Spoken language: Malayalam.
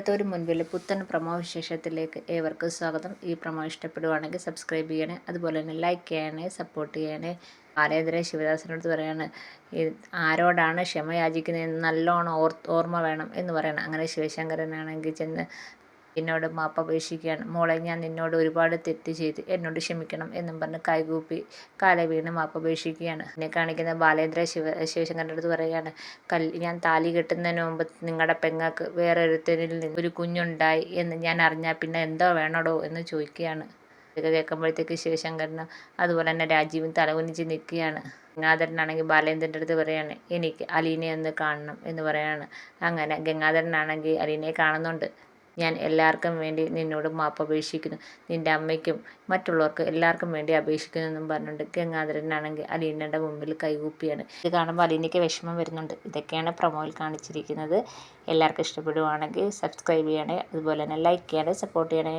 അറിയാത്തവർ മുൻപിൽ പുത്തൻ പ്രമോ വിശേഷത്തിലേക്ക് ഏവർക്കും സ്വാഗതം. ഈ പ്രമോ ഇഷ്ടപ്പെടുവാണെങ്കിൽ സബ്സ്ക്രൈബ് ചെയ്യണേ, അതുപോലെ തന്നെ ലൈക്ക് ചെയ്യണേ, സപ്പോർട്ട് ചെയ്യണേ. ബാലേന്ദ്രൻ ശിവദാസനോട് പറയാണ്, ആരോടാണ് ക്ഷമ യാചിക്കുന്നതെന്ന് നല്ലോണം ഓർമ്മ വേണം എന്ന് പറയണം. അങ്ങനെ ശിവശങ്കരനാണെങ്കിൽ ചെന്ന് എന്നോട് മാപ്പപേക്ഷിക്കുകയാണ്. മോളെ, ഞാൻ നിന്നോട് ഒരുപാട് തെറ്റ് ചെയ്ത് എന്നോട് ക്ഷമിക്കണം എന്നും പറഞ്ഞ് കൈകൂപ്പി കാല വീണ് മാപ്പപേക്ഷിക്കുകയാണ്. എന്നെ കാണിക്കുന്ന ബാലേന്ദ്ര ശിവശങ്കരൻ്റെ അടുത്ത് പറയുകയാണ്, ഞാൻ താലി കെട്ടുന്നതിന് മുമ്പ് നിങ്ങളുടെ പെങ്ങൾക്ക് വേറെ ഒരുത്തനിൽ നിന്ന് ഒരു കുഞ്ഞുണ്ടായി എന്ന് ഞാൻ അറിഞ്ഞാൽ പിന്നെ എന്തോ വേണോടോ എന്ന് ചോദിക്കുകയാണ്. ഇതൊക്കെ കേൾക്കുമ്പോഴത്തേക്ക് ശിവശങ്കരനും അതുപോലെ തന്നെ രാജീവും തലകുനിച്ച് നിൽക്കുകയാണ്. ഗംഗാധരനാണെങ്കിൽ ബാലേന്ദ്രൻ്റെ അടുത്ത് പറയാണ്, എനിക്ക് അലീനയെ ഒന്ന് കാണണം എന്ന് പറയാണ്. അങ്ങനെ ഗംഗാധരനാണെങ്കിൽ അലീനയെ കാണുന്നുണ്ട്. ഞാൻ എല്ലാവർക്കും വേണ്ടി നിന്നോട് മാപ്പപേക്ഷിക്കുന്നു, നിൻ്റെ അമ്മയ്ക്കും മറ്റുള്ളവർക്ക് എല്ലാവർക്കും വേണ്ടി അപേക്ഷിക്കുന്നു എന്നും പറഞ്ഞുകൊണ്ട് ഗംഗാധരനാണെങ്കിൽ അലീനയുടെ മുമ്പിൽ കൈകൂപ്പിയാണ്. ഇത് കാണുമ്പോൾ അലീനയ്ക്ക് വിഷമം വരുന്നുണ്ട്. ഇതൊക്കെയാണ് പ്രൊമോയിൽ കാണിച്ചിരിക്കുന്നത്. എല്ലാവർക്കും ഇഷ്ടപ്പെടുവാണെങ്കിൽ സബ്സ്ക്രൈബ് ചെയ്യണേ, അതുപോലെ തന്നെ ലൈക്ക് ചെയ്യണേ, സപ്പോർട്ട് ചെയ്യണേ.